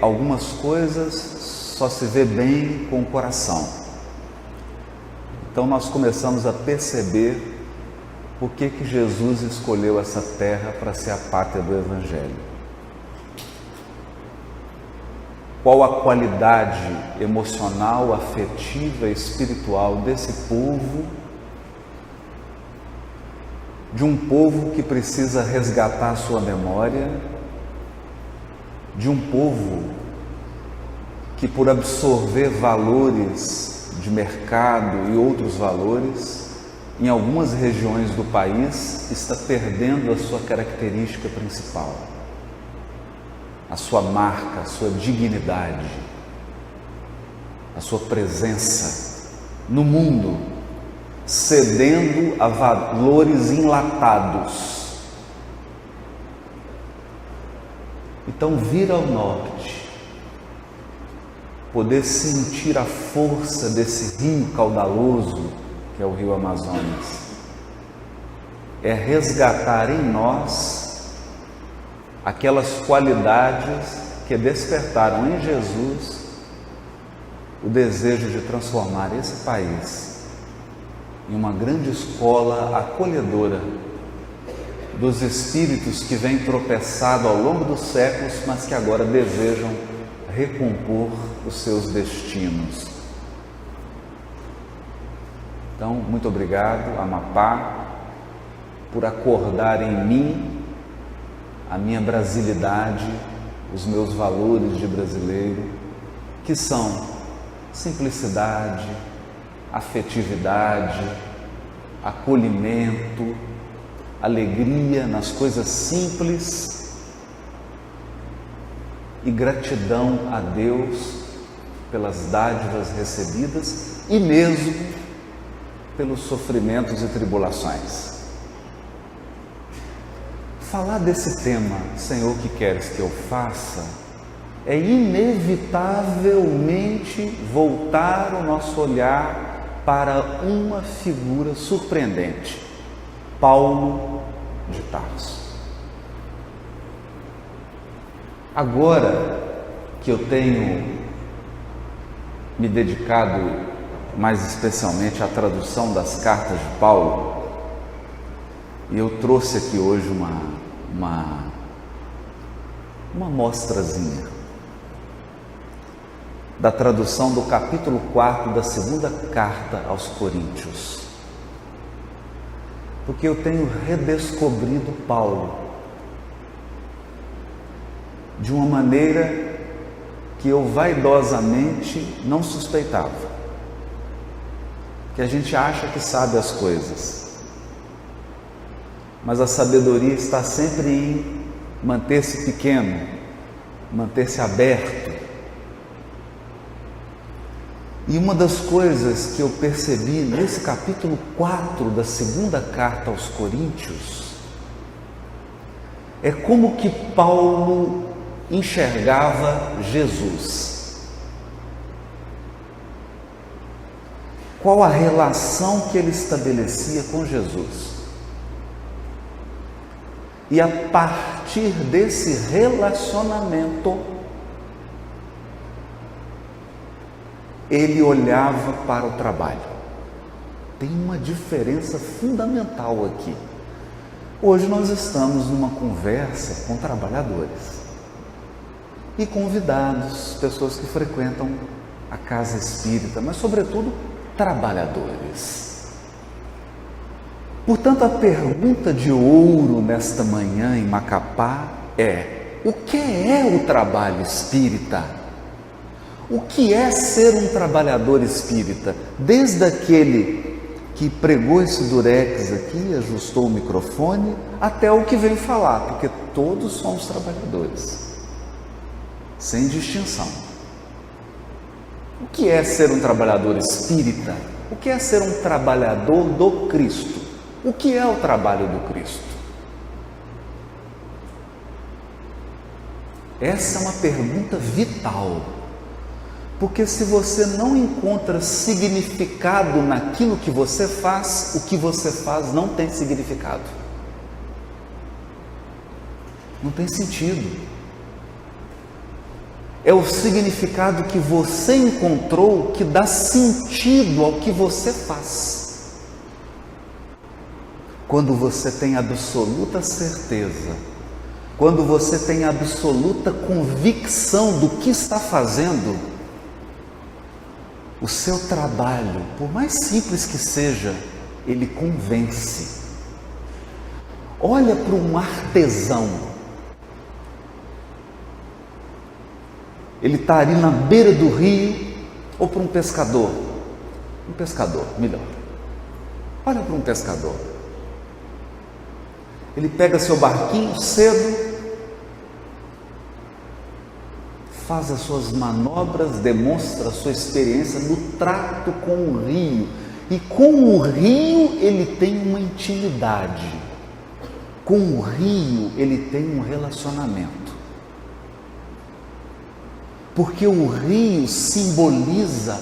Algumas coisas só se vê bem com o coração. Então nós começamos a perceber por que Jesus escolheu essa terra para ser a pátria do Evangelho. Qual a qualidade emocional, afetiva e espiritual desse povo, de um povo que precisa resgatar sua memória, de um povo que, por absorver valores de mercado e outros valores, em algumas regiões do país, está perdendo a sua característica principal, a sua marca, a sua dignidade, a sua presença no mundo, cedendo a valores enlatados. Então, vir ao norte, poder sentir a força desse rio caudaloso, que é o rio Amazonas, é resgatar em nós aquelas qualidades que despertaram em Jesus o desejo de transformar esse país em uma grande escola acolhedora dos espíritos que vêm tropeçado ao longo dos séculos, mas que agora desejam recompor os seus destinos. Então, muito obrigado, Amapá, por acordar em mim a minha brasilidade, os meus valores de brasileiro, que são simplicidade, afetividade, acolhimento, alegria nas coisas simples e gratidão a Deus pelas dádivas recebidas e mesmo pelos sofrimentos e tribulações. Falar desse tema, Senhor, que queres que eu faça, é inevitavelmente voltar o nosso olhar para uma figura surpreendente: Paulo de Tarso. Agora que eu tenho me dedicado mais especialmente à tradução das cartas de Paulo, e eu trouxe aqui hoje uma amostrazinha da tradução do capítulo 4 da segunda carta aos Coríntios, porque eu tenho redescobrido Paulo de uma maneira que eu vaidosamente não suspeitava, que a gente acha que sabe as coisas, mas a sabedoria está sempre em manter-se pequeno, manter-se aberto. E uma das coisas que eu percebi nesse capítulo 4 da segunda carta aos Coríntios é como que Paulo enxergava Jesus. Qual a relação que ele estabelecia com Jesus? E a partir desse relacionamento, ele olhava para o trabalho. Tem uma diferença fundamental aqui. Hoje nós estamos numa conversa com trabalhadores e convidados, pessoas que frequentam a casa espírita, mas sobretudo trabalhadores. Portanto, a pergunta de ouro nesta manhã em Macapá é: o que é o trabalho espírita? O que é ser um trabalhador espírita? Desde aquele que pregou esse durex aqui, ajustou o microfone, até o que vem falar, porque todos somos trabalhadores, sem distinção. O que é ser um trabalhador espírita? O que é ser um trabalhador do Cristo? O que é o trabalho do Cristo? Essa é uma pergunta vital, porque se você não encontra significado naquilo que você faz, o que você faz não tem significado. Não tem sentido. é o significado que você encontrou que dá sentido ao que você faz. Quando você tem absoluta certeza, quando você tem absoluta convicção do que está fazendo, o seu trabalho, por mais simples que seja, ele convence. Olha para um artesão. Ele está ali na beira do rio, ou para um pescador, melhor. Olha para um pescador. Ele pega seu barquinho cedo, faz as suas manobras, demonstra a sua experiência no trato com o rio. E com o rio ele tem uma intimidade. Com o rio ele tem um relacionamento. Porque o rio simboliza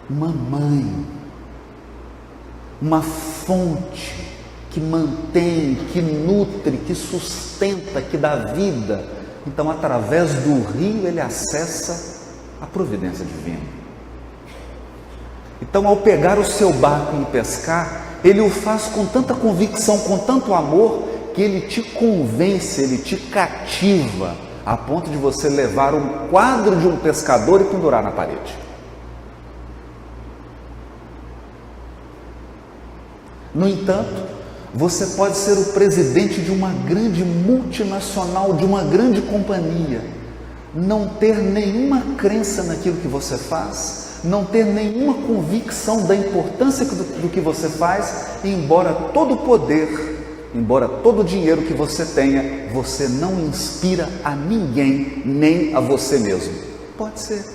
uma mãe, uma fonte que mantém, que nutre, que sustenta, que dá vida. Então, através do rio, ele acessa a providência divina. Então, ao pegar o seu barco e pescar, ele o faz com tanta convicção, com tanto amor, que ele te convence, ele te cativa, a ponto de você levar um quadro de um pescador e pendurar na parede. No entanto, você pode ser o presidente de uma grande multinacional, de uma grande companhia, não ter nenhuma crença naquilo que você faz, não ter nenhuma convicção da importância do que você faz, e embora todo o poder, embora todo o dinheiro que você tenha, você não inspira a ninguém, nem a você mesmo. Pode ser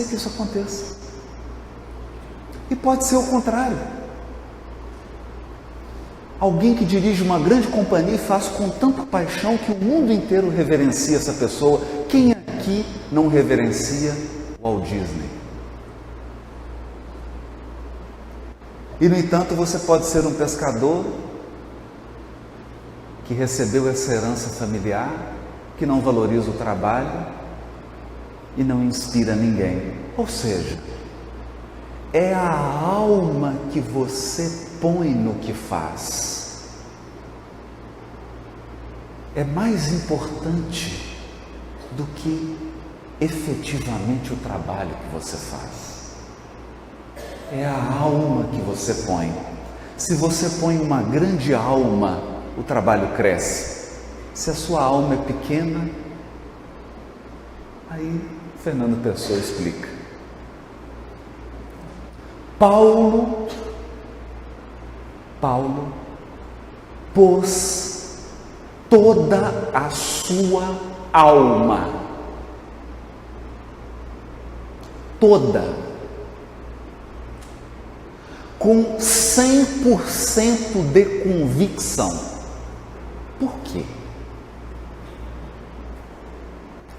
que isso aconteça. E pode ser o contrário. Alguém que dirige uma grande companhia e faz com tanta paixão que o mundo inteiro reverencia essa pessoa. Quem aqui não reverencia Walt Disney? E, no entanto, você pode ser um pescador que recebeu essa herança familiar, que não valoriza o trabalho e não inspira ninguém. Ou seja, é a alma que você põe no que faz. É mais importante do que efetivamente o trabalho que você faz. É a alma que você põe. Se você põe uma grande alma, o trabalho cresce. Se a sua alma é pequena, aí Fernando Pessoa explica. Paulo pôs toda a sua alma, toda, com 100% de convicção. Por quê?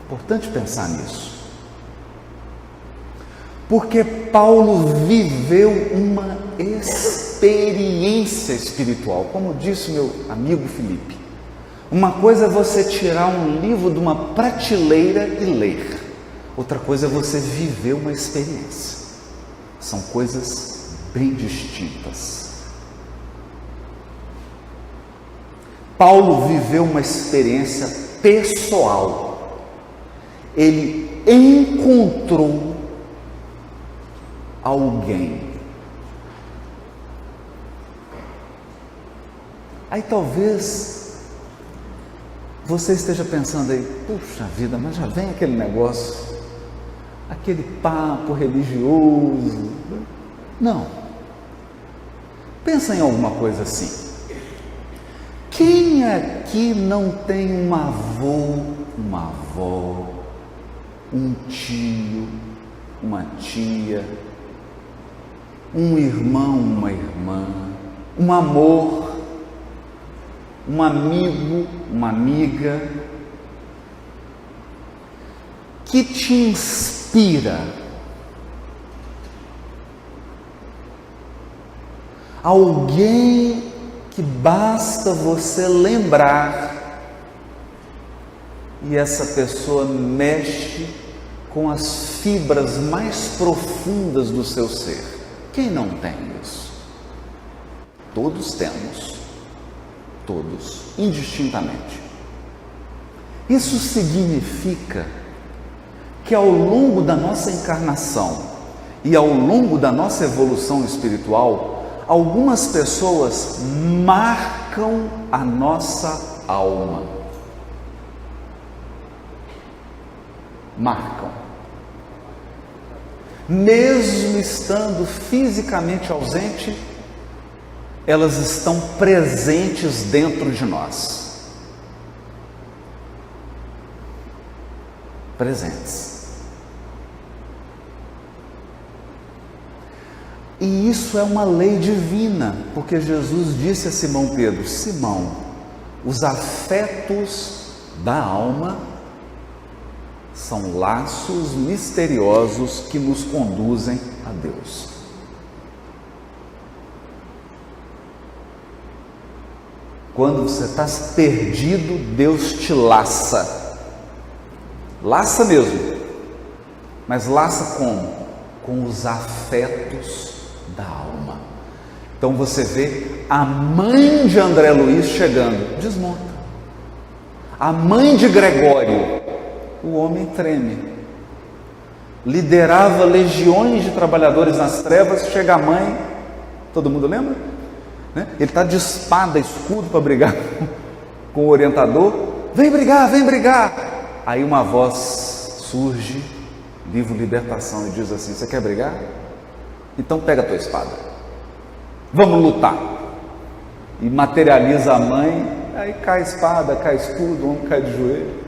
Importante pensar nisso. Porque Paulo viveu uma experiência espiritual, como disse meu amigo Felipe. Uma coisa é você tirar um livro de uma prateleira e ler. Outra coisa é você viver uma experiência. São coisas bem distintas. Paulo viveu uma experiência pessoal. Ele encontrou alguém. Aí talvez você esteja pensando aí, puxa vida, mas já vem aquele negócio, aquele papo religioso. Não. Pensa em alguma coisa assim. Quem aqui não tem um avô, uma avó, um tio, uma tia, um irmão, uma irmã, um amor, um amigo, uma amiga, que te inspira? Alguém que basta você lembrar e essa pessoa mexe com as fibras mais profundas do seu ser. Quem não tem isso? Todos temos, todos, indistintamente. Isso significa que ao longo da nossa encarnação e ao longo da nossa evolução espiritual, algumas pessoas marcam a nossa alma. Marcam. Mesmo estando fisicamente ausente, elas estão presentes dentro de nós. Presentes. E isso é uma lei divina, porque Jesus disse a Simão Pedro: Simão, os afetos da alma são laços misteriosos que nos conduzem a Deus. Quando você está perdido, Deus te laça. Laça mesmo. Mas laça como? Com os afetos da alma. Então você vê a mãe de André Luiz chegando, desmonta. A mãe de Gregório, o homem treme. Liderava legiões de trabalhadores nas trevas, chega a mãe, todo mundo lembra? Né? Ele está de espada, escudo para brigar com o orientador. Vem brigar, vem brigar. Aí uma voz surge, livro Libertação, e diz assim: você quer brigar? Então pega a tua espada, vamos lutar. E materializa a mãe, aí cai a espada, cai escudo, o homem cai de joelho.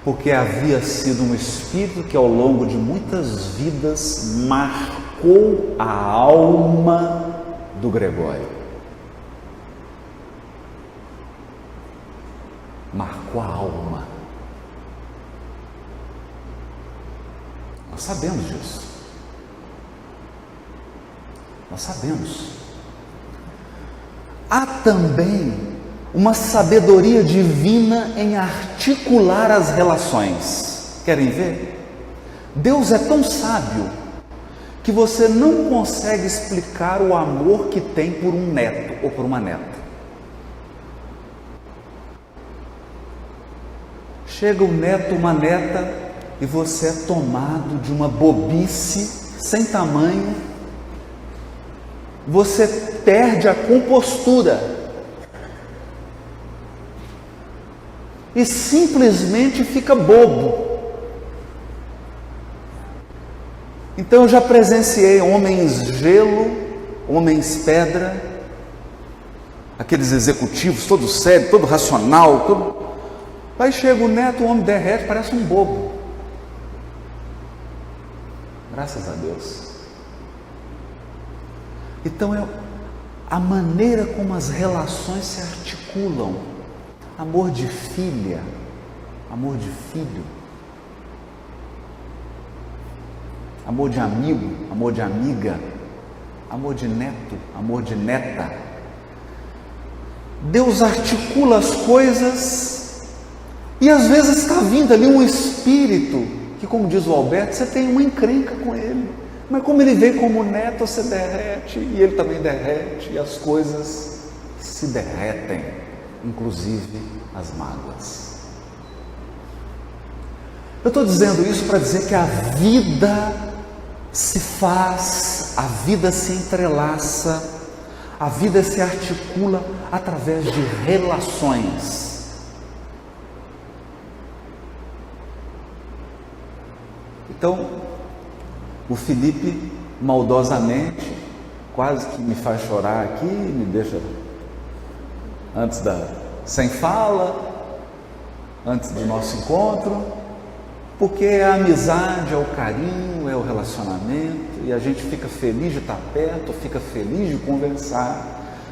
Porque havia sido um espírito que ao longo de muitas vidas marcou a alma do Gregório. Marcou a alma. Nós sabemos disso. Nós sabemos. Há também uma sabedoria divina em articular as relações. Querem ver? Deus é tão sábio que você não consegue explicar o amor que tem por um neto ou por uma neta. Chega um neto, uma neta, e você é tomado de uma bobice sem tamanho. Você perde a compostura e simplesmente fica bobo. Então eu já presenciei homens gelo, homens pedra, aqueles executivos todo sério, todo racional, todo... Aí chega o neto, o homem derrete, parece um bobo. Graças a Deus. Então é a maneira como as relações se articulam. Amor de filha, amor de filho, amor de amigo, amor de amiga, amor de neto, amor de neta. Deus articula as coisas e às vezes está vindo ali um espírito que, como diz o Alberto, você tem uma encrenca com ele. Mas como ele vem como neto, você derrete, e ele também derrete, e as coisas se derretem, inclusive as mágoas. Eu estou dizendo isso para dizer que a vida se faz, a vida se entrelaça, a vida se articula através de relações. Então, o Felipe, maldosamente, quase que me faz chorar aqui, me deixa sem fala, antes do nosso encontro, porque é a amizade, é o carinho, é o relacionamento, e a gente fica feliz de estar perto, fica feliz de conversar,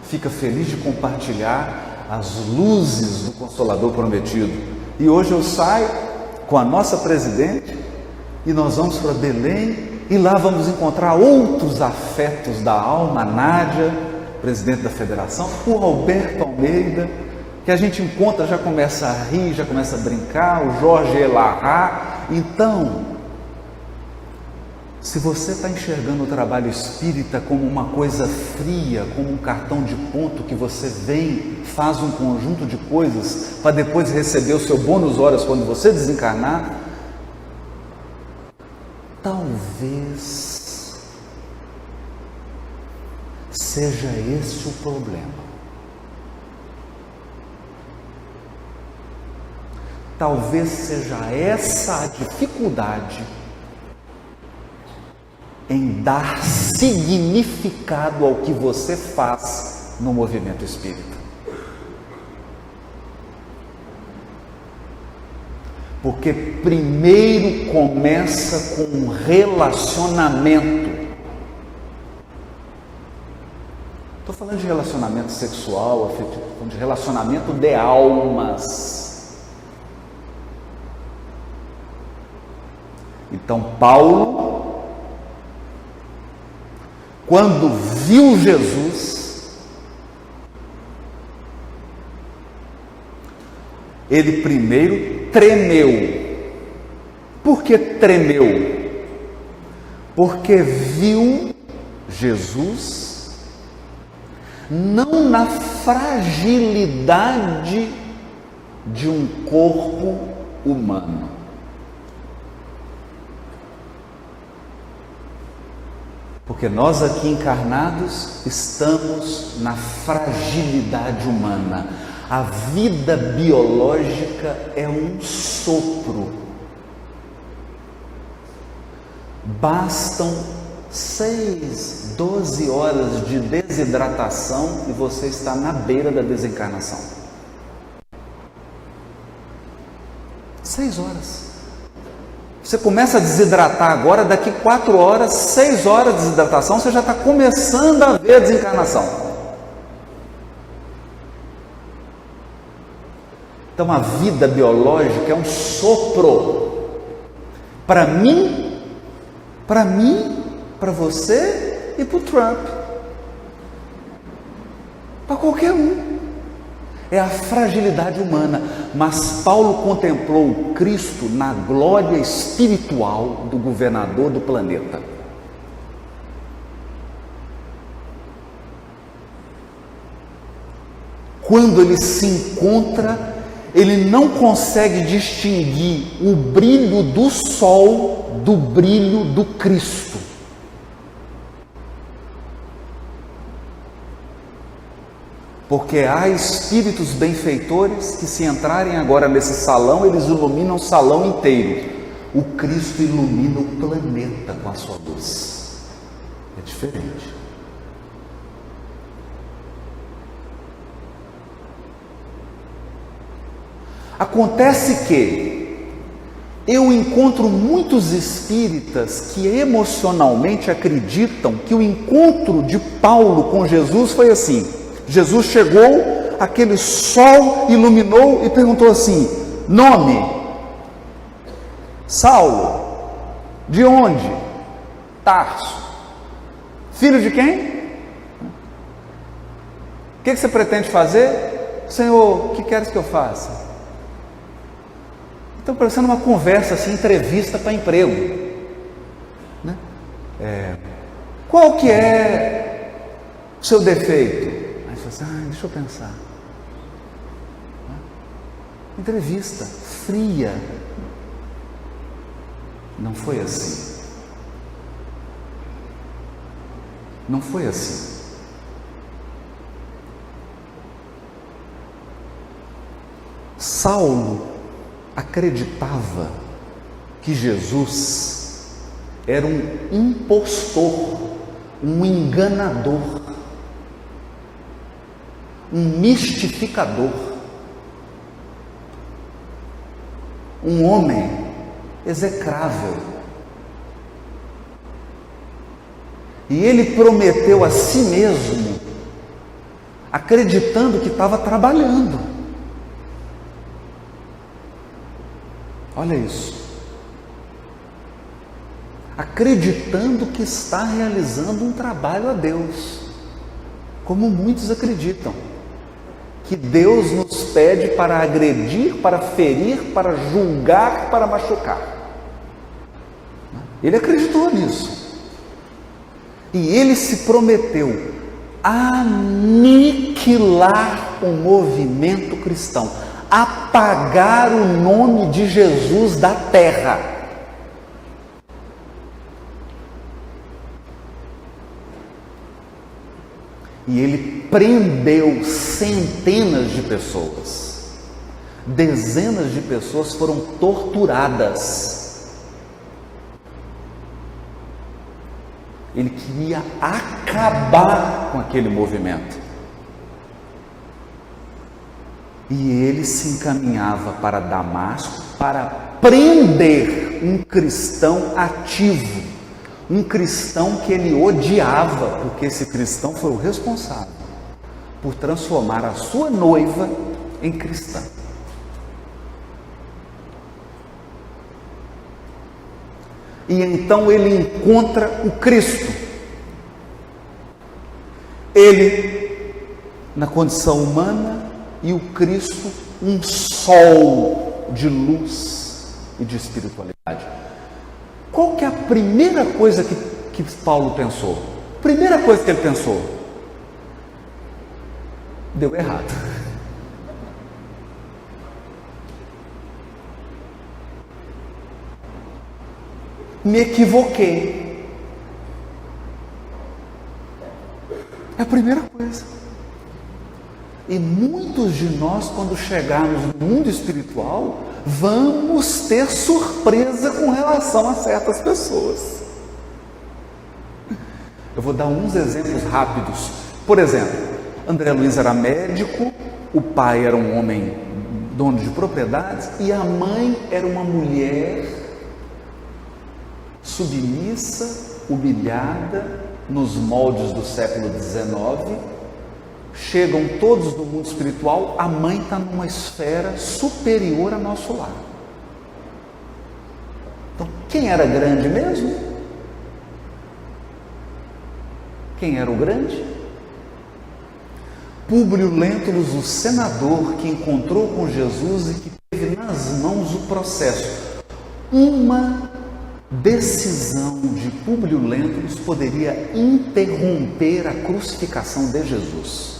fica feliz de compartilhar as luzes do Consolador prometido. E hoje eu saio com a nossa presidente e nós vamos para Belém, e lá vamos encontrar outros afetos da alma, a Nádia, presidente da federação, o Alberto Almeida, que a gente encontra, já começa a rir, já começa a brincar, o Jorge Elahá. Então, se você está enxergando o trabalho espírita como uma coisa fria, como um cartão de ponto que você vem, faz um conjunto de coisas para depois receber o seu bônus horas quando você desencarnar, talvez seja esse o problema. Talvez seja essa a dificuldade em dar significado ao que você faz no movimento espírita. Porque primeiro começa com um relacionamento. Estou falando de relacionamento sexual, afetivo, estou falando de relacionamento de almas. Então, Paulo, quando viu Jesus, ele primeiro tremeu. Por que tremeu? Porque viu Jesus não na fragilidade de um corpo humano. Porque nós aqui encarnados estamos na fragilidade humana. A vida biológica é um sopro. Bastam 6, 12 horas de desidratação e você está na beira da desencarnação. 6 horas. Você começa a desidratar agora, daqui 4 horas, 6 horas de desidratação, você já está começando a ver a desencarnação. Então a vida biológica é um sopro. Para mim, para você e para o Trump. Para qualquer um. É a fragilidade humana. Mas Paulo contemplou Cristo na glória espiritual do governador do planeta. Quando ele se encontra, ele não consegue distinguir o brilho do sol do brilho do Cristo. Porque há espíritos benfeitores que, se entrarem agora nesse salão, eles iluminam o salão inteiro. O Cristo ilumina o planeta com a sua luz. É diferente. Acontece que eu encontro muitos espíritas que emocionalmente acreditam que o encontro de Paulo com Jesus foi assim. Jesus chegou, aquele sol iluminou e perguntou assim: nome? Saulo. De onde? Tarso. Filho de quem? O que você pretende fazer? Senhor, o que queres que eu faça? Então, parecendo uma conversa assim, entrevista para emprego, né? Qual que é o seu defeito? Aí você fala assim, deixa eu pensar. Entrevista fria. Não foi assim. Não foi assim. Saulo acreditava que Jesus era um impostor, um enganador, um mistificador, um homem execrável. E ele prometeu a si mesmo, acreditando que estava trabalhando. Olha isso. Acreditando que está realizando um trabalho a Deus, como muitos acreditam. que Deus nos pede para agredir, para ferir, para julgar, para machucar. Ele acreditou nisso. E ele se prometeu aniquilar o movimento cristão, apagar o nome de Jesus da terra. E ele prendeu centenas de pessoas. Dezenas de pessoas foram torturadas. Ele queria acabar com aquele movimento. E ele se encaminhava para Damasco para prender um cristão ativo. Um cristão que ele odiava, porque esse cristão foi o responsável por transformar a sua noiva em cristã. E então ele encontra o Cristo. Ele, na condição humana, e o Cristo, um sol de luz e de espiritualidade. Qual que é a primeira coisa que Paulo pensou? Primeira coisa que ele pensou: deu errado. Me equivoquei. É a primeira coisa. E muitos de nós, quando chegarmos no mundo espiritual, vamos ter surpresa com relação a certas pessoas. Eu vou dar uns exemplos rápidos. Por exemplo, André Luiz era médico, o pai era um homem dono de propriedades e a mãe era uma mulher submissa, humilhada, nos moldes do século XIX. Chegam todos do mundo espiritual, a mãe está numa esfera superior ao nosso lar. Então, quem era grande mesmo? Quem era o grande? Públio Lentulus, o senador que encontrou com Jesus e que teve nas mãos o processo. Uma decisão de Públio Lentulus poderia interromper a crucificação de Jesus.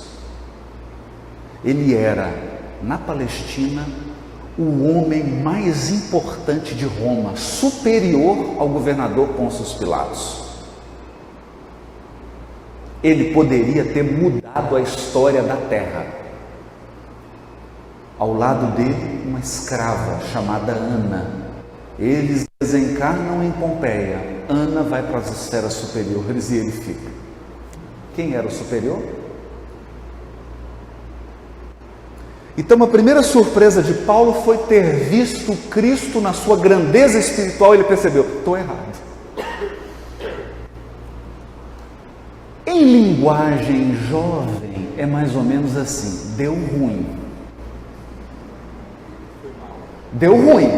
Ele era, na Palestina, o homem mais importante de Roma, superior ao governador Pôncio Pilatos. Ele poderia ter mudado a história da terra. Ao lado dele, uma escrava chamada Ana. Eles desencarnam em Pompeia. Ana vai para as esferas superiores e ele fica. Quem era o superior? Então, a primeira surpresa de Paulo foi ter visto Cristo na sua grandeza espiritual. Ele percebeu: estou errado. Em linguagem jovem, é mais ou menos assim: deu ruim. Deu ruim.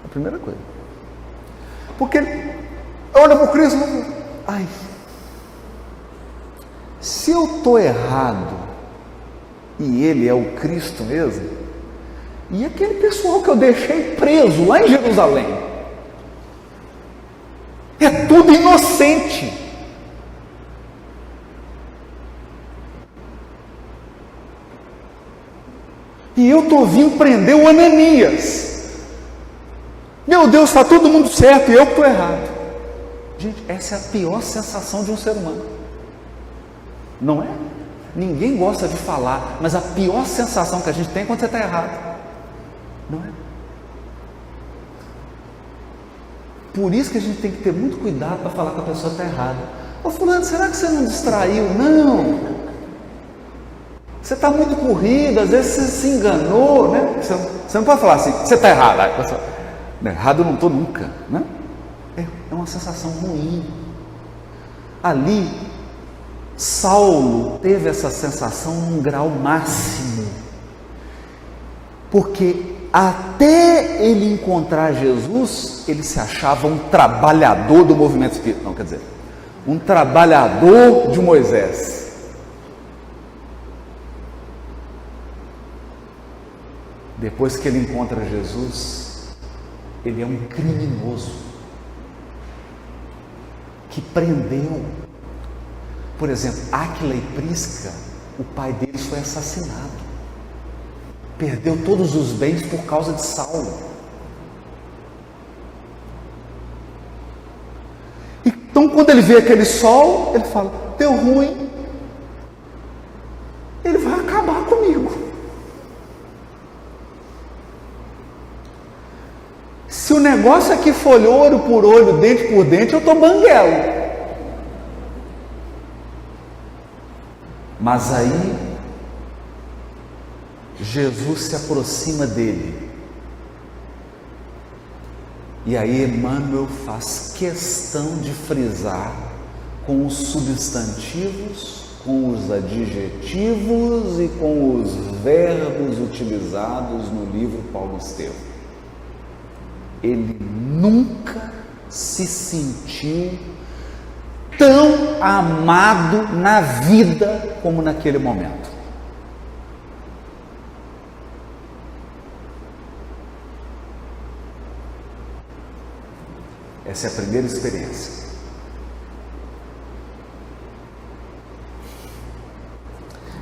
A primeira coisa. Porque olha para o Cristo, ai, se eu estou errado e ele é o Cristo mesmo, e aquele pessoal que eu deixei preso lá em Jerusalém, é tudo inocente. E eu estou vindo prender o Ananias. Meu Deus, está todo mundo certo e eu que estou errado. Gente, essa é a pior sensação de um ser humano. Não é? Ninguém gosta de falar, mas a pior sensação que a gente tem é quando você está errado. Não é? Por isso que a gente tem que ter muito cuidado para falar que a pessoa está errada. Ô fulano, será que você não distraiu? Não. Você está muito corrido, às vezes você se enganou, né? Você não pode falar assim, você está errado. Aí, pessoal, errado eu não estou nunca, né? É uma sensação ruim. Ali, Saulo teve essa sensação num grau máximo, porque até ele encontrar Jesus, ele se achava um trabalhador do movimento espírita. Não, quer dizer, um trabalhador de Moisés. Depois que ele encontra Jesus, ele é um criminoso que prendeu. Por exemplo, Áquila e Prisca, o pai deles foi assassinado. Perdeu todos os bens por causa de Saulo. Então, quando ele vê aquele sol, ele fala: deu ruim, ele vai acabar comigo. Se o negócio aqui for olho por olho, dente por dente, eu estou banguelo. Mas aí, Jesus se aproxima dele. E aí Emmanuel faz questão de frisar com os substantivos, com os adjetivos e com os verbos utilizados no livro Paulo Estevam. Ele nunca se sentiu tão amado na vida como naquele momento. Essa é a primeira experiência.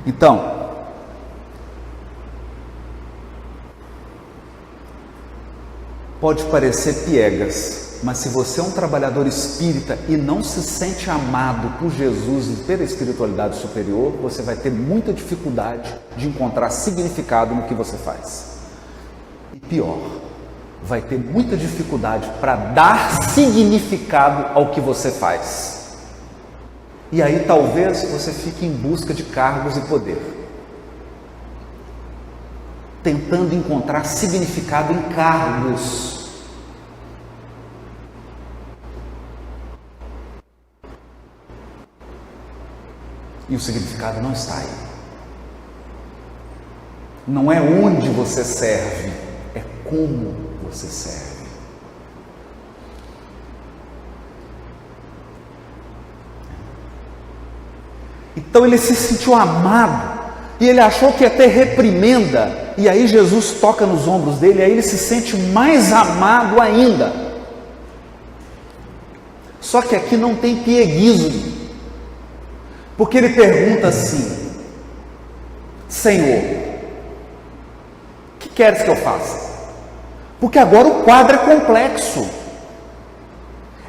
Então, pode parecer piegas, mas se você é um trabalhador espírita e não se sente amado por Jesus e pela espiritualidade superior, você vai ter muita dificuldade de encontrar significado no que você faz. E pior, vai ter muita dificuldade para dar significado ao que você faz. E aí talvez você fique em busca de cargos e poder, tentando encontrar significado em cargos. E o significado não está aí. Não é onde você serve, é como você serve. Então ele se sentiu amado e ele achou que ia ter reprimenda, e aí Jesus toca nos ombros dele e aí ele se sente mais amado ainda. Só que aqui não tem pieguismo, porque ele pergunta assim: Senhor, o que queres que eu faça? Porque agora o quadro é complexo.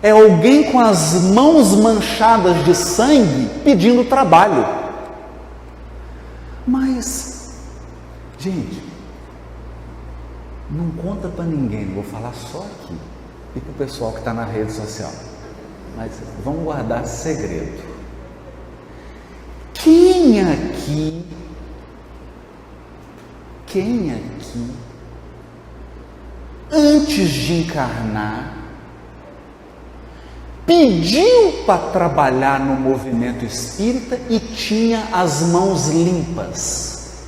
É alguém com as mãos manchadas de sangue pedindo trabalho. Mas, gente, não conta para ninguém, vou falar só aqui e para o pessoal que está na rede social. Mas vamos guardar segredo. Quem aqui antes de encarnar, pediu para trabalhar no movimento espírita e tinha as mãos limpas?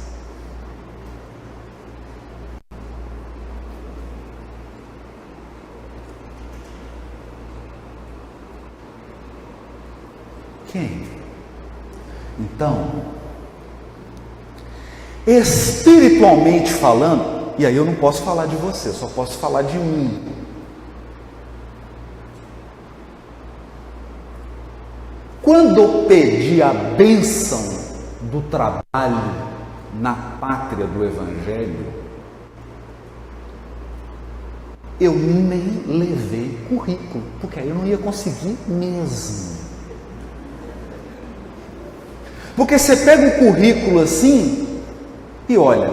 Quem? Então, espiritualmente falando, e aí eu não posso falar de você, só posso falar de mim. Quando eu pedi a bênção do trabalho na pátria do Evangelho, eu nem levei currículo, porque aí eu não ia conseguir mesmo. Porque você pega um currículo assim e olha,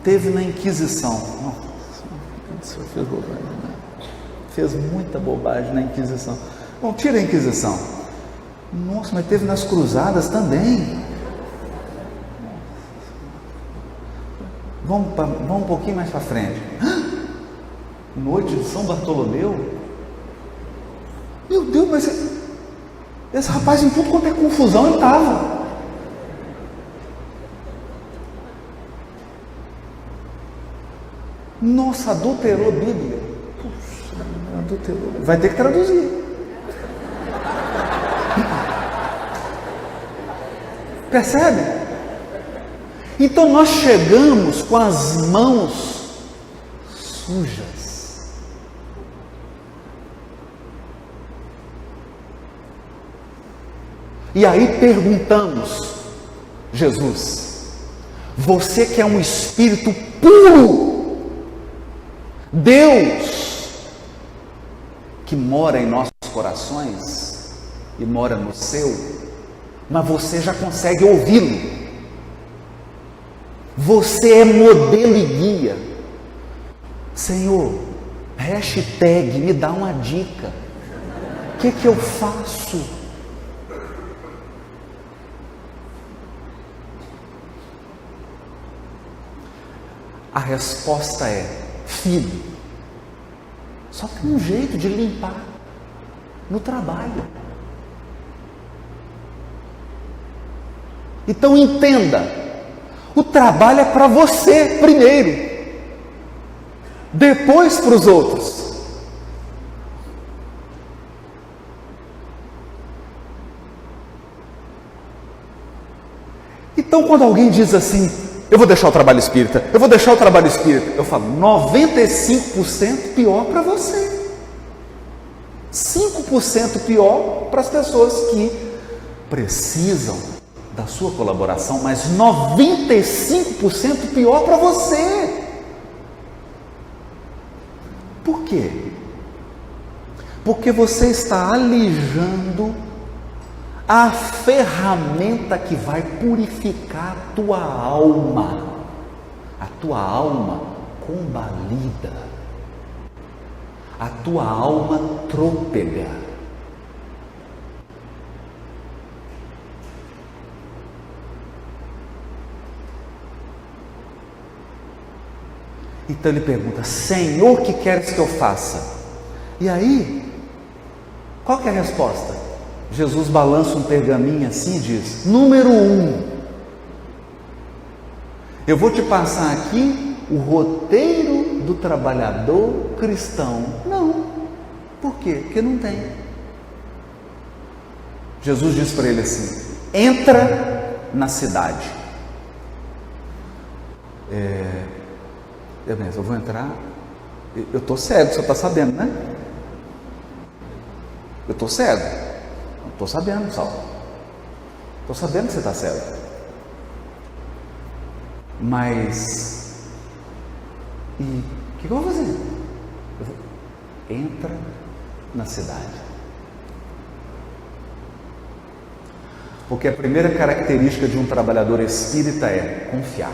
teve na Inquisição. Nossa, fez bobagem, né? Fez muita bobagem na Inquisição. Bom, tira a Inquisição. Nossa, mas teve nas Cruzadas também. Vamos um pouquinho mais para frente. Noite de São Bartolomeu. Meu Deus, mas esse rapaz em tudo quanto é confusão ele estava. Nossa, adulterou a Bíblia. Puxa, adulterou. Vai ter que traduzir. Percebe? Então nós chegamos com as mãos sujas. E aí perguntamos: Jesus, você que é um espírito puro, Deus que mora em nossos corações e mora no seu, mas você já consegue ouvi-lo. Você é modelo e guia. Senhor, hashtag, me dá uma dica. O que eu faço? A resposta é: filho, só tem um jeito de limpar, no trabalho. Então entenda, o trabalho é para você primeiro, depois para os outros. Então quando alguém diz assim: eu vou deixar o trabalho espírita, eu vou deixar o trabalho espírita, eu falo: 95% pior para você, 5% pior para as pessoas que precisam da sua colaboração, mas 95% pior para você. Por quê? Porque você está alijando a ferramenta que vai purificar a tua alma combalida, a tua alma trôpega. Então ele pergunta: Senhor, que queres que eu faça? E aí, qual que é a resposta? Jesus balança um pergaminho assim e diz: número 1, eu vou te passar aqui o roteiro do trabalhador cristão. Não. Por quê? Porque não tem. Jesus diz para ele assim: entra na cidade. Eu vou entrar. Eu estou cego, você está sabendo, né? Eu estou cego. Estou sabendo, Saulo. Estou sabendo que você está cego. Mas, e o que eu vou fazer? Entra na cidade. Porque a primeira característica de um trabalhador espírita é confiar.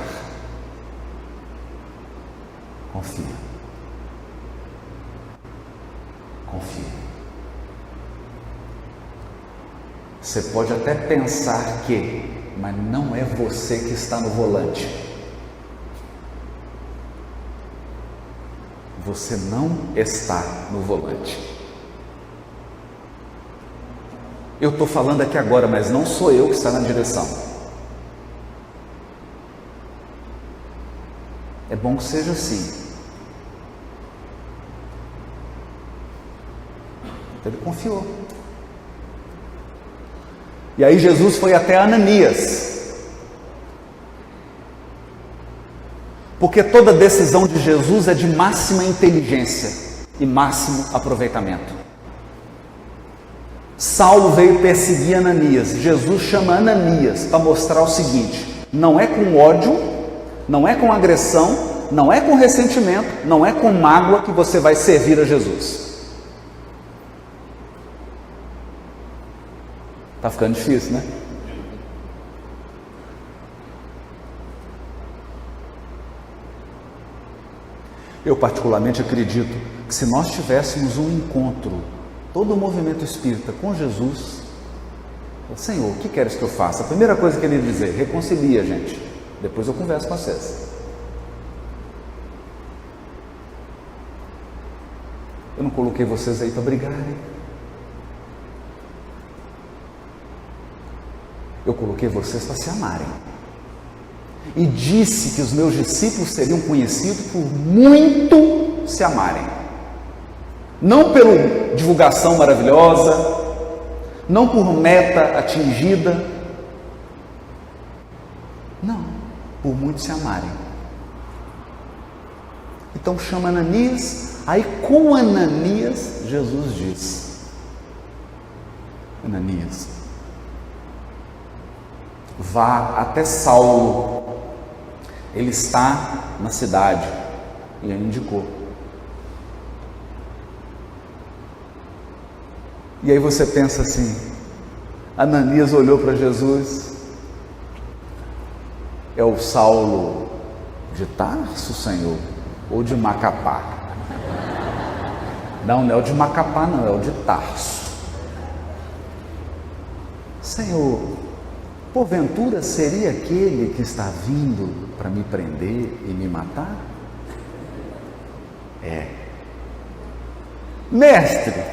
Confia. Confia. Você pode até pensar que, mas não é você que está no volante. Você não está no volante. Eu estou falando aqui agora, mas não sou eu que está na direção. É bom que seja assim. Então ele confiou. E aí Jesus foi até Ananias. Porque toda decisão de Jesus é de máxima inteligência e máximo aproveitamento. Saulo veio perseguir Ananias. Jesus chama Ananias para mostrar o seguinte: não é com ódio, não é com agressão, não é com ressentimento, não é com mágoa que você vai servir a Jesus. Está ficando difícil, né? Eu particularmente acredito que se nós tivéssemos um encontro, todo o movimento espírita com Jesus, Senhor, o que queres que eu faça? A primeira coisa que ele ia dizer: reconcilia, gente, depois eu converso com vocês. Eu não coloquei vocês aí para brigarem. Eu coloquei vocês para se amarem. E disse que os meus discípulos seriam conhecidos por muito se amarem. Não pela divulgação maravilhosa, não por meta atingida, por muitos se amarem. Então chama Ananias, aí com Ananias, Jesus diz: Ananias, vá até Saulo, ele está na cidade, e ele indicou. E aí você pensa assim, Ananias olhou para Jesus, é o Saulo de Tarso, Senhor, ou de Macapá? Não é o de Macapá não, é o de Tarso. Senhor, porventura seria aquele que está vindo para me prender e me matar? É. Mestre,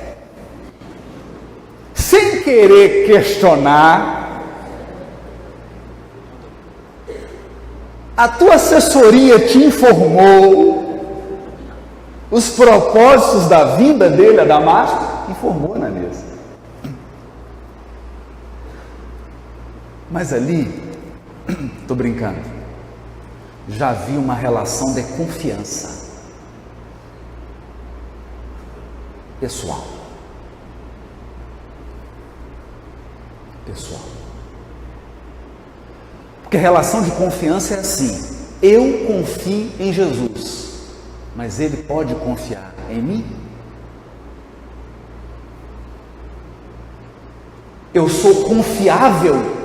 sem querer questionar, a tua assessoria te informou os propósitos da vinda dele a Damasco? Informou, Ananias. Mas ali, estou brincando, já havia uma relação de confiança pessoal. Porque a relação de confiança é assim: eu confio em Jesus, mas ele pode confiar em mim? Eu sou confiável?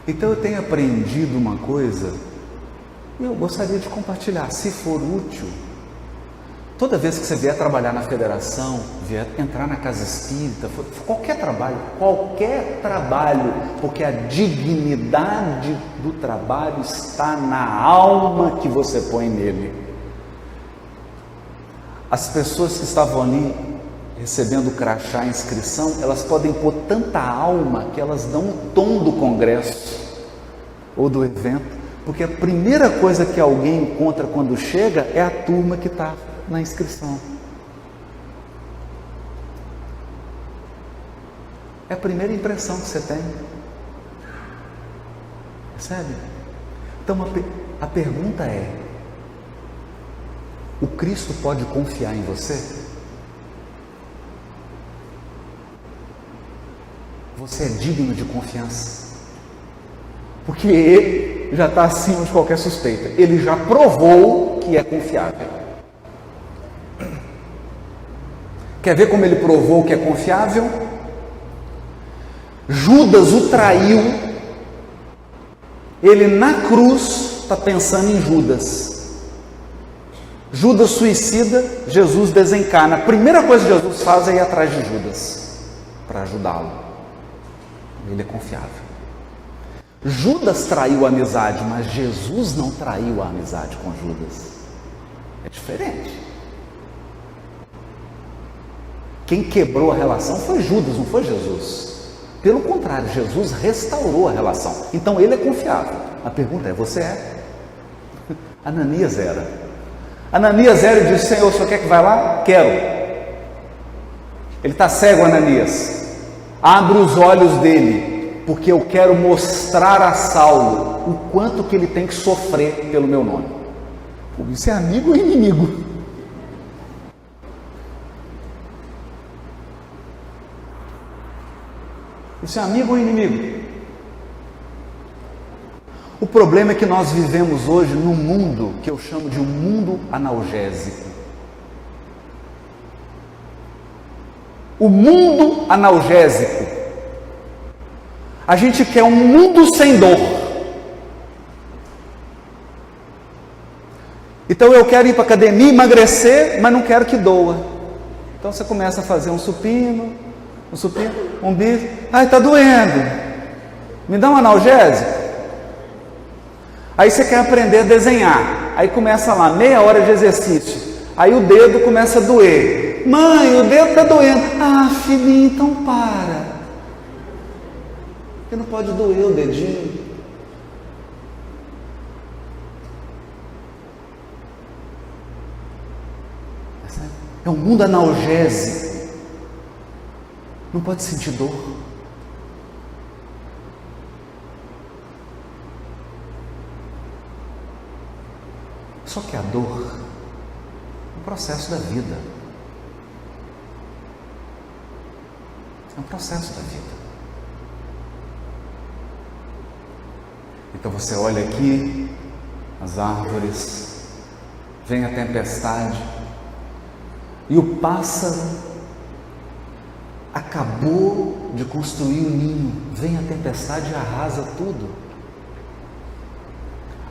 Então eu tenho aprendido uma coisa e eu gostaria de compartilhar, se for útil. Toda vez que você vier trabalhar na federação, vier entrar na casa espírita, qualquer trabalho, porque a dignidade do trabalho está na alma que você põe nele. As pessoas que estavam ali recebendo o crachá, a inscrição, elas podem pôr tanta alma que elas dão o tom do congresso ou do evento, porque a primeira coisa que alguém encontra quando chega é a turma que está na inscrição. É a primeira impressão que você tem. Percebe? Então a pergunta é: o Cristo pode confiar em você? Você é digno de confiança? Porque ele já está acima de qualquer suspeita. Ele já provou que é confiável. Quer ver como ele provou que é confiável? Judas o traiu. Ele na cruz está pensando em Judas. Judas suicida, Jesus desencarna. A primeira coisa que Jesus faz é ir atrás de Judas para ajudá-lo. Ele é confiável. Judas traiu a amizade, mas Jesus não traiu a amizade com Judas. É diferente. Quem quebrou a relação foi Judas, não foi Jesus. Pelo contrário, Jesus restaurou a relação. Então ele é confiável. A pergunta é: você é? Ananias era. Ananias era e disse: Senhor, o senhor quer que vá lá? Quero. Ele está cego, Ananias. Abre os olhos dele, porque eu quero mostrar a Saulo o quanto que ele tem que sofrer pelo meu nome. Isso é amigo ou inimigo? Isso é amigo ou inimigo? O problema é que nós vivemos hoje num mundo que eu chamo de um mundo analgésico. O mundo analgésico. A gente quer um mundo sem dor. Então eu quero ir para a academia, emagrecer, mas não quero que doa. Então você começa a fazer um supino, um bicho. Ai, está doendo. Me dá um analgésico. Aí você quer aprender a desenhar. Aí começa lá, meia hora de exercício. Aí o dedo começa a doer. Mãe, o dedo está doendo. Ah, filhinho, então para. Porque não pode doer o dedinho. É um mundo analgésico. Não pode sentir dor. Só que a dor é um processo da vida. É um processo da vida. Então você olha aqui, as árvores, vem a tempestade, e o pássaro acabou de construir o ninho, vem a tempestade e arrasa tudo.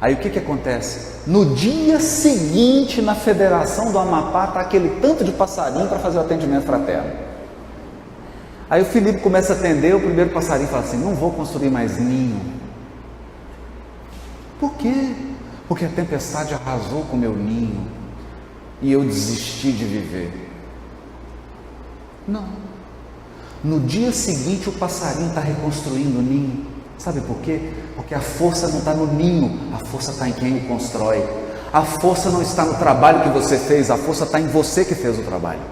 Aí o que acontece? No dia seguinte, na Federação do Amapá, está aquele tanto de passarinho para fazer o atendimento fraterno. Aí o Felipe começa a atender, o primeiro passarinho fala assim: não vou construir mais ninho. Por quê? Porque a tempestade arrasou com o meu ninho e eu desisti de viver. Não. No dia seguinte o passarinho está reconstruindo o ninho. Sabe por quê? Porque a força não está no ninho, a força está em quem o constrói. A força não está no trabalho que você fez, a força está em você que fez o trabalho.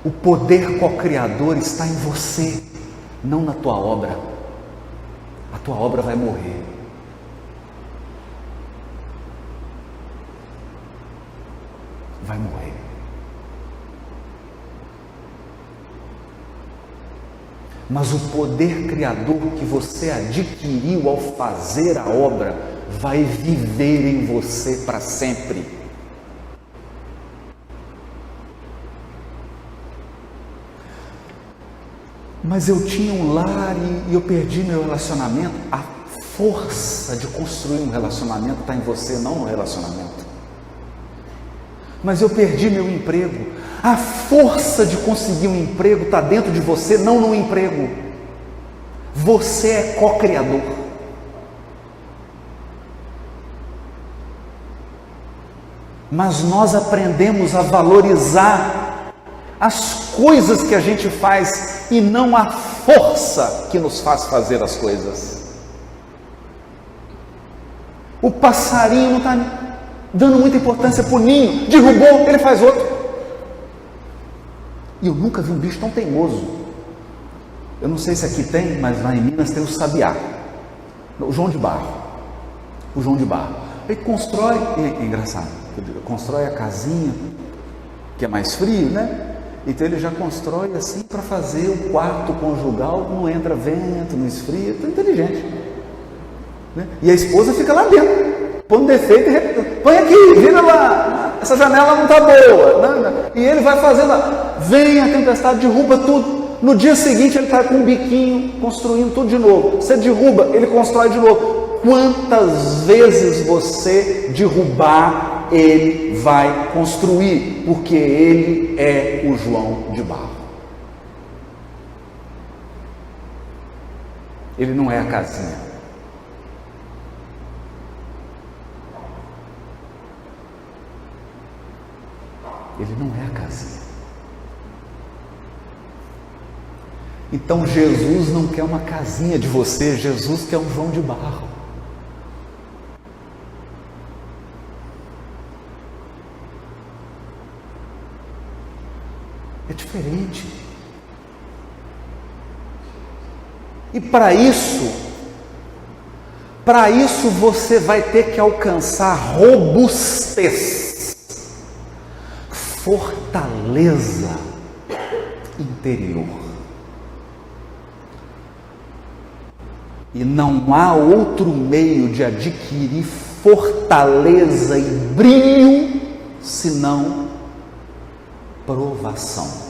O poder co-criador está em você, não na tua obra. A tua obra vai morrer. Vai morrer. Mas o poder criador que você adquiriu ao fazer a obra vai viver em você para sempre. Mas eu tinha um lar e eu perdi meu relacionamento. A força de construir um relacionamento está em você, não no relacionamento. Mas eu perdi meu emprego. A força de conseguir um emprego está dentro de você, não no emprego. Você é co-criador. Mas nós aprendemos a valorizar as coisas que a gente faz e não a força que nos faz fazer as coisas. O passarinho não está dando muita importância para o ninho, derrubou, ele faz outro. E eu nunca vi um bicho tão teimoso. Eu não sei se aqui tem, mas lá em Minas tem o sabiá, o João de Barro. O João de Barro. Ele constrói, é engraçado, constrói a casinha, que é mais frio, né? Então ele já constrói assim para fazer o quarto conjugal, não entra vento, não esfria, é inteligente. Né? E a esposa fica lá dentro, põe defeito e põe aqui, vira lá, essa janela não está boa. Né? E ele vai fazendo, vem a tempestade, derruba tudo. No dia seguinte ele está com um biquinho, construindo tudo de novo. Você derruba, ele constrói de novo. Quantas vezes você derrubar, ele vai construir, porque ele é o João de Barro. Ele não é a casinha. Ele não é a casinha. Então Jesus não quer uma casinha de você, Jesus quer um João de Barro. É diferente. E para isso você vai ter que alcançar robustez, fortaleza interior. E não há outro meio de adquirir fortaleza e brilho senão provação.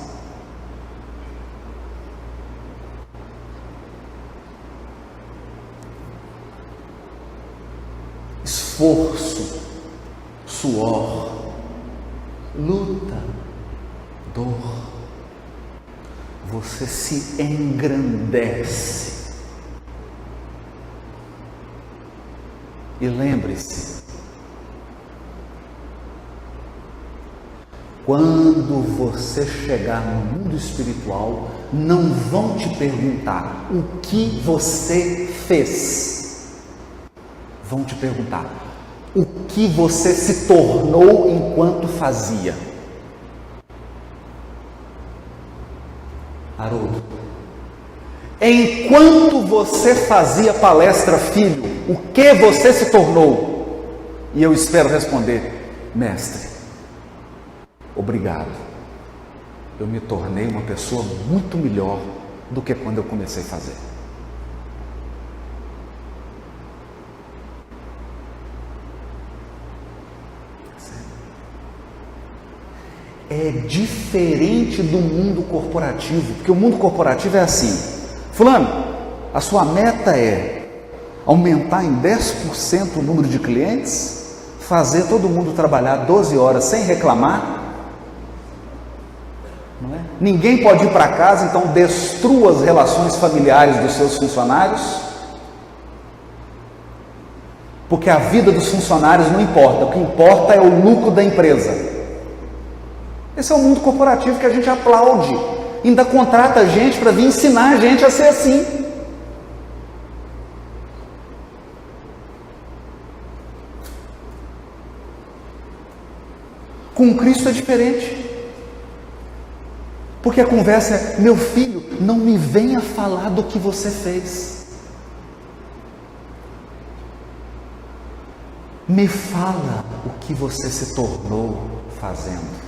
Esforço, suor, luta, dor. Você se engrandece. E lembre-se, quando você chegar no mundo espiritual, não vão te perguntar o que você fez. Vão te perguntar o que você se tornou enquanto fazia. Haroldo, enquanto você fazia palestra, filho, o que você se tornou? E eu espero responder: mestre, obrigado. Eu me tornei uma pessoa muito melhor do que quando eu comecei a fazer. É diferente do mundo corporativo, porque o mundo corporativo é assim: fulano, a sua meta é aumentar em 10% o número de clientes, fazer todo mundo trabalhar 12 horas sem reclamar, não é? Ninguém pode ir para casa, então destrua as relações familiares dos seus funcionários, porque a vida dos funcionários não importa, o que importa é o lucro da empresa. Esse é o mundo corporativo que a gente aplaude, ainda contrata a gente para vir ensinar a gente a ser assim. Com Cristo é diferente, porque a conversa é: meu filho, não me venha falar do que você fez, me fala o que você se tornou fazendo.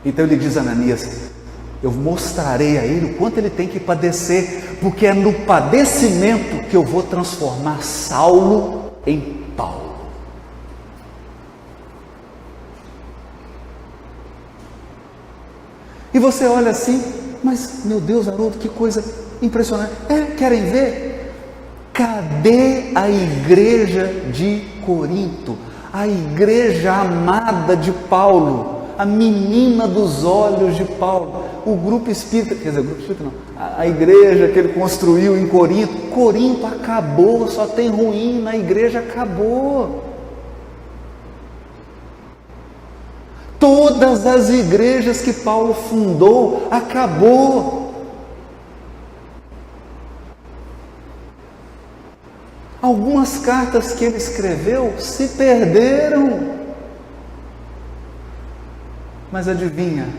Então ele diz a Ananias: eu mostrarei a ele o quanto ele tem que padecer, porque é no padecimento que eu vou transformar Saulo em Paulo. E você olha assim: mas meu Deus, Haroldo, que coisa impressionante. Querem ver? Cadê a igreja de Corinto? A igreja amada de Paulo, a menina dos olhos de Paulo, o grupo espírita, quer dizer, o grupo espírita não, a igreja que ele construiu em Corinto. Corinto acabou, só tem ruína, a igreja acabou. Todas as igrejas que Paulo fundou, acabou. Algumas cartas que ele escreveu se perderam. Mas adivinha,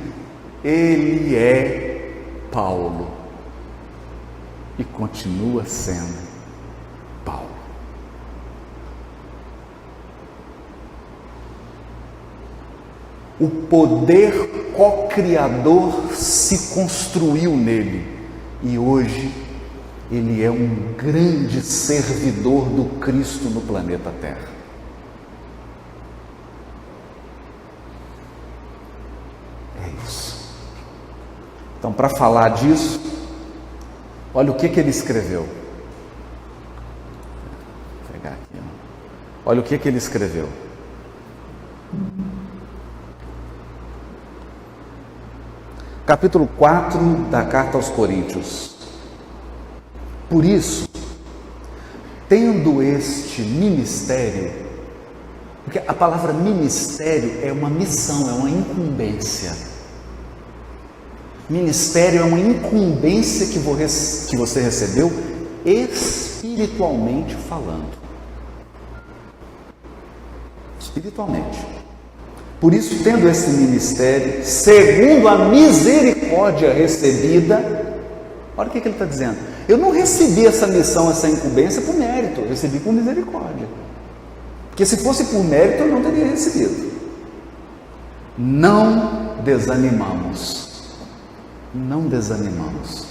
ele é Paulo e continua sendo Paulo. O poder co-criador se construiu nele e hoje ele é um grande servidor do Cristo no planeta Terra. Então, para falar disso, olha o que ele escreveu. Vou pegar aqui, olha o que ele escreveu. Capítulo 4 da Carta aos Coríntios. Por isso, tendo este ministério, porque a palavra ministério é uma missão, é uma incumbência. Ministério é uma incumbência que você recebeu espiritualmente falando. Espiritualmente. Por isso, tendo esse ministério, segundo a misericórdia recebida, olha o que ele está dizendo. Eu não recebi essa missão, essa incumbência por mérito, eu recebi por misericórdia. Porque se fosse por mérito, eu não teria recebido. Não desanimamos. Não desanimamos.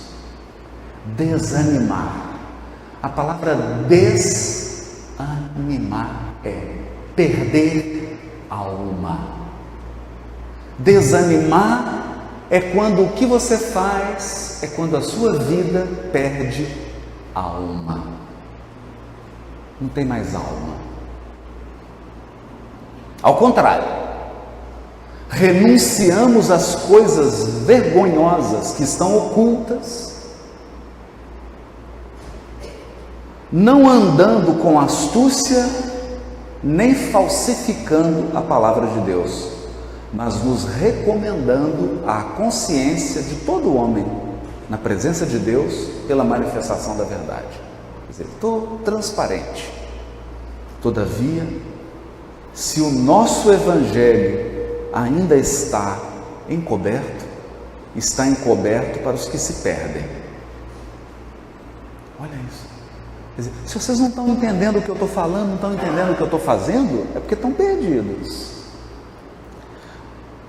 Desanimar. A palavra desanimar é perder alma. Desanimar é quando o que você faz, é quando a sua vida perde alma. Não tem mais alma. Ao contrário. Renunciamos às coisas vergonhosas que estão ocultas, não andando com astúcia, nem falsificando a palavra de Deus, mas nos recomendando à consciência de todo homem na presença de Deus pela manifestação da verdade. Quer dizer, estou transparente. Todavia, se o nosso Evangelho ainda está encoberto para os que se perdem. Olha isso. Quer dizer, se vocês não estão entendendo o que eu estou falando, não estão entendendo o que eu estou fazendo, é porque estão perdidos.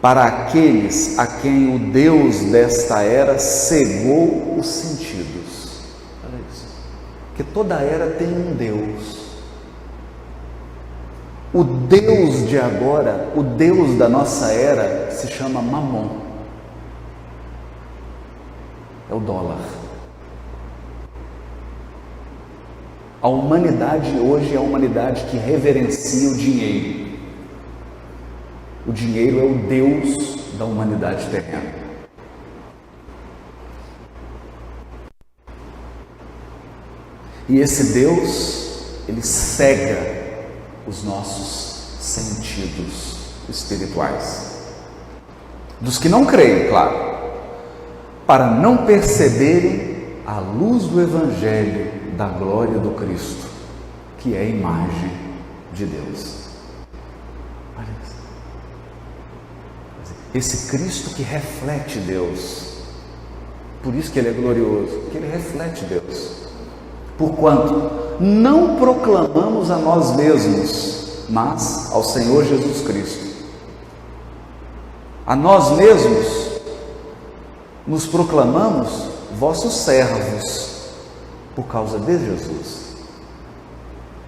Para aqueles a quem o Deus desta era cegou os sentidos. Olha isso. Porque toda era tem um Deus. O Deus de agora, o Deus da nossa era, se chama Mamon. É o dólar. A humanidade hoje é a humanidade que reverencia o dinheiro. O dinheiro é o Deus da humanidade terrena. E esse Deus, ele cega os nossos sentidos espirituais. Dos que não creem, claro, para não perceberem a luz do Evangelho da glória do Cristo, que é a imagem de Deus. Olha isso. Esse Cristo que reflete Deus, por isso que Ele é glorioso, porque Ele reflete Deus. Porquanto não proclamamos a nós mesmos, mas ao Senhor Jesus Cristo. A nós mesmos nos proclamamos vossos servos, por causa de Jesus.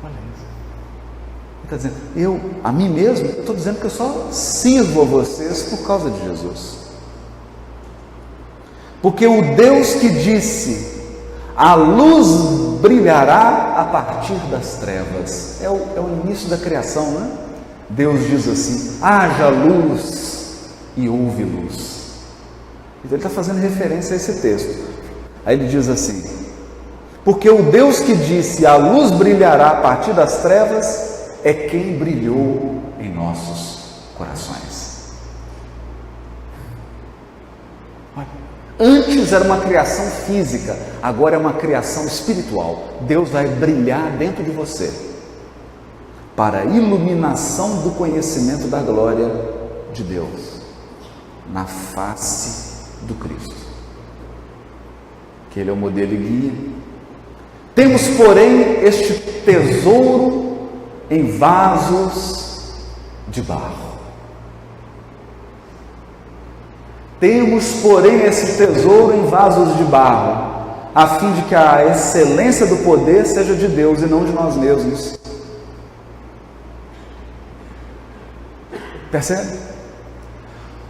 Olha isso. Ele está dizendo, a mim mesmo, eu estou dizendo que eu só sirvo a vocês por causa de Jesus. Porque o Deus que disse, a luz brilhará a partir das trevas. É o início da criação, né? Deus diz assim, haja luz e houve luz. Então ele está fazendo referência a esse texto. Aí ele diz assim, porque o Deus que disse, a luz brilhará a partir das trevas, é quem brilhou em nossos corações. Antes era uma criação física, agora é uma criação espiritual. Deus vai brilhar dentro de você, para a iluminação do conhecimento da glória de Deus, na face do Cristo, que Ele é o modelo e guia. Temos, porém, este tesouro em vasos de barro. Temos, porém, esse tesouro em vasos de barro, a fim de que a excelência do poder seja de Deus e não de nós mesmos. Percebe?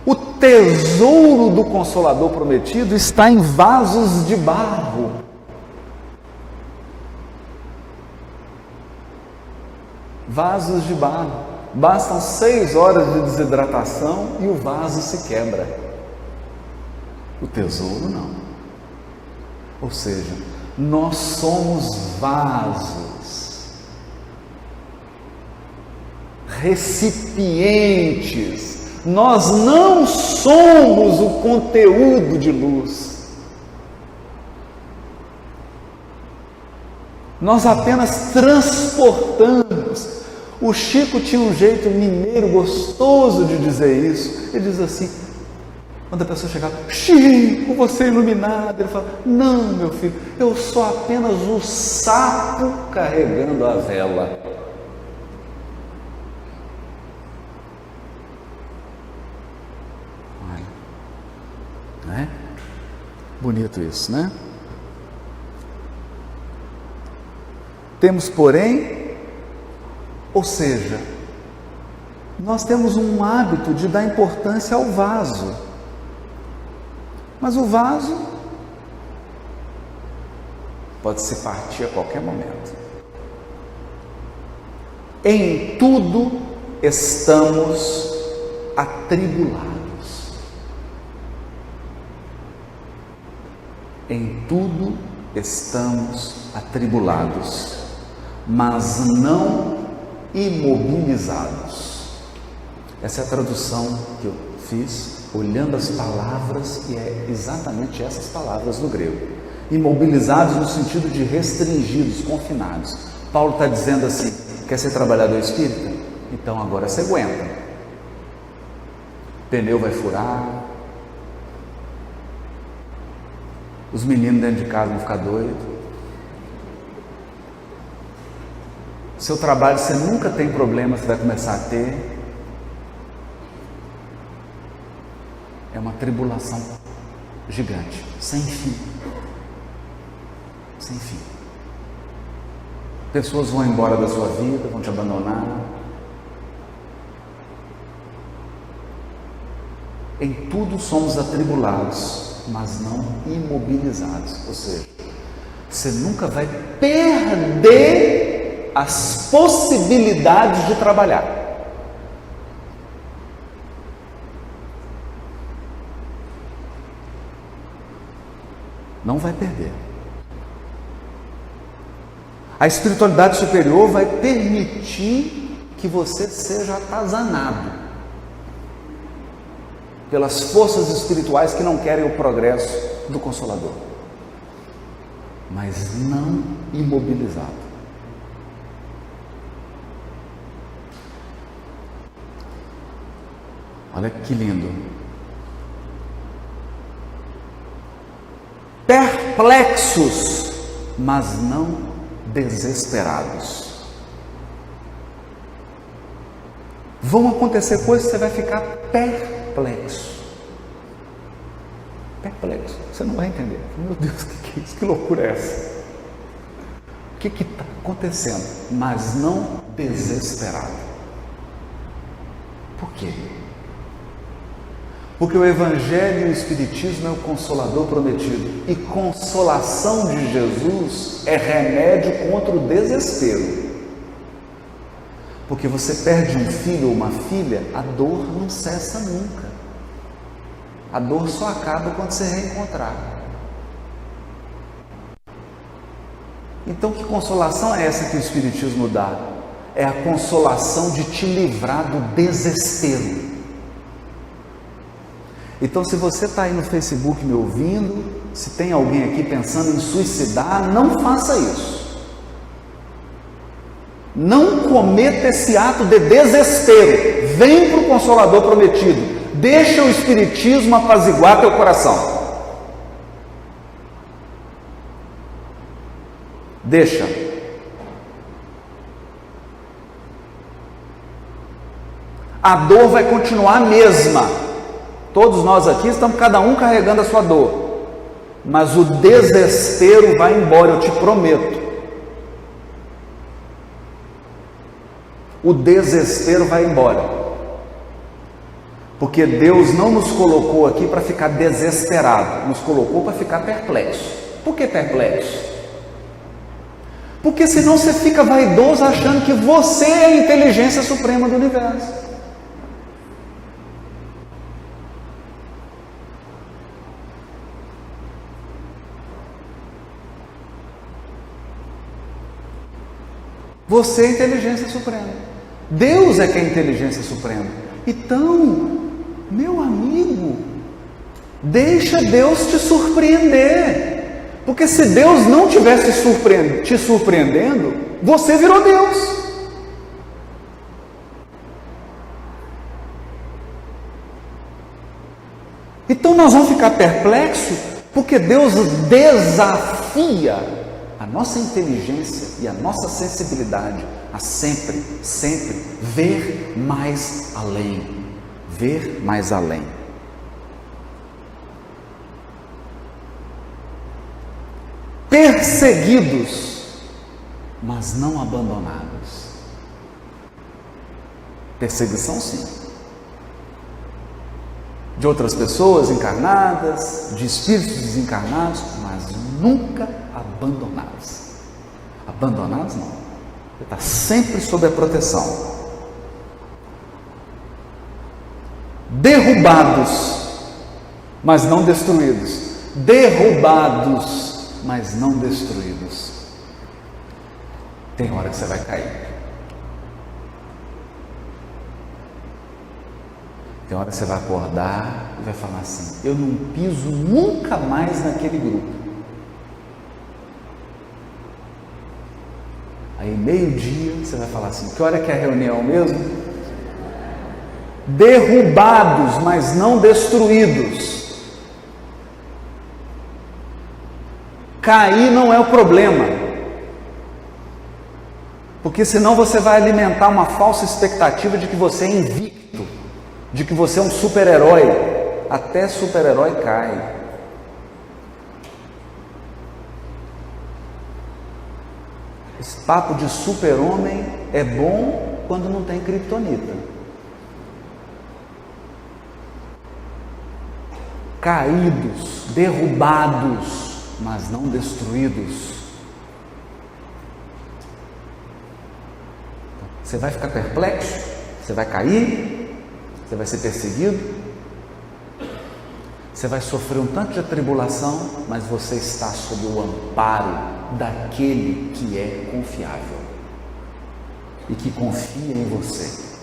O tesouro do Consolador prometido está em vasos de barro. Vasos de barro. Bastam 6 horas de desidratação e o vaso se quebra. O tesouro não. Ou seja, nós somos vasos, recipientes. Nós não somos o conteúdo de luz. Nós apenas transportamos. O Chico tinha um jeito mineiro gostoso de dizer isso. Ele diz assim, quando a pessoa chegava, Chico, você é iluminado. Ele fala, não, meu filho, eu sou apenas o sapo carregando a vela. Olha, não é? Bonito isso, né? Temos, porém, ou seja, nós temos um hábito de dar importância ao vaso, mas o vaso pode se partir a qualquer momento. Em tudo estamos atribulados. Em tudo estamos atribulados, mas não imobilizados. Essa é a tradução que eu fiz. olhando as palavras, e é exatamente essas palavras no grego. Imobilizados no sentido de restringidos, confinados. Paulo está dizendo assim: quer ser trabalhador espírita? Então agora você aguenta. Pneu vai furar, os meninos dentro de casa vão ficar doidos. Seu trabalho você nunca tem problema, você vai começar a ter. É uma tribulação gigante, sem fim. Sem fim. Pessoas vão embora da sua vida, vão te abandonar. Em tudo somos atribulados, mas não imobilizados. Ou seja, você nunca vai perder as possibilidades de trabalhar. Não vai perder. A espiritualidade superior vai permitir que você seja atazanado pelas forças espirituais que não querem o progresso do Consolador, mas não imobilizado. Olha que lindo. Perplexos, mas não desesperados. Vão acontecer coisas que você vai ficar perplexo. Perplexo. Você não vai entender. Meu Deus, o que é isso? Que loucura é essa? O que está acontecendo? Mas não desesperado. Por quê? Porque o Evangelho e o Espiritismo é o Consolador prometido. E consolação de Jesus é remédio contra o desespero. Porque você perde um filho ou uma filha, a dor não cessa nunca. A dor só acaba quando você reencontrar. Então, que consolação é essa que o Espiritismo dá? É a consolação de te livrar do desespero. Então, se você está aí no Facebook me ouvindo, se tem alguém aqui pensando em suicidar, não faça isso. Não cometa esse ato de desespero. Vem para o Consolador prometido. Deixa o Espiritismo apaziguar teu coração. Deixa. A dor vai continuar a mesma. Todos nós aqui estamos cada um carregando a sua dor. Mas o desespero vai embora, eu te prometo. O desespero vai embora. Porque Deus não nos colocou aqui para ficar desesperado, nos colocou para ficar perplexo. Por que perplexo? Porque senão você fica vaidoso achando que você é a inteligência suprema do universo. Você é a inteligência suprema. Deus é que é a inteligência suprema. Então, meu amigo, deixa Deus te surpreender. Porque se Deus não tivesse te surpreendendo, você virou Deus. Então nós vamos ficar perplexos, porque Deus desafia a nossa inteligência e a nossa sensibilidade a sempre, sempre ver mais além. Ver mais além. Perseguidos, mas não abandonados. Perseguição, sim. De outras pessoas encarnadas, de espíritos desencarnados, mas nunca abandonados. Abandonados não. Você está sempre sob a proteção. Derrubados, mas não destruídos. Derrubados, mas não destruídos. Tem hora que você vai cair. Tem hora que você vai acordar e vai falar assim: eu não piso nunca mais naquele grupo. Aí meio-dia você vai falar assim: que hora que é a reunião mesmo? Derrubados, mas não destruídos. Cair não é o problema, porque senão você vai alimentar uma falsa expectativa de que você é invicto, de que você é um super-herói. Até super-herói cai. Esse papo de super-homem é bom quando não tem criptonita. Caídos, derrubados, mas não destruídos. Você vai ficar perplexo? Você vai cair? Você vai ser perseguido? Você vai sofrer um tanto de tribulação, mas você está sob o amparo daquele que é confiável e que confia em você.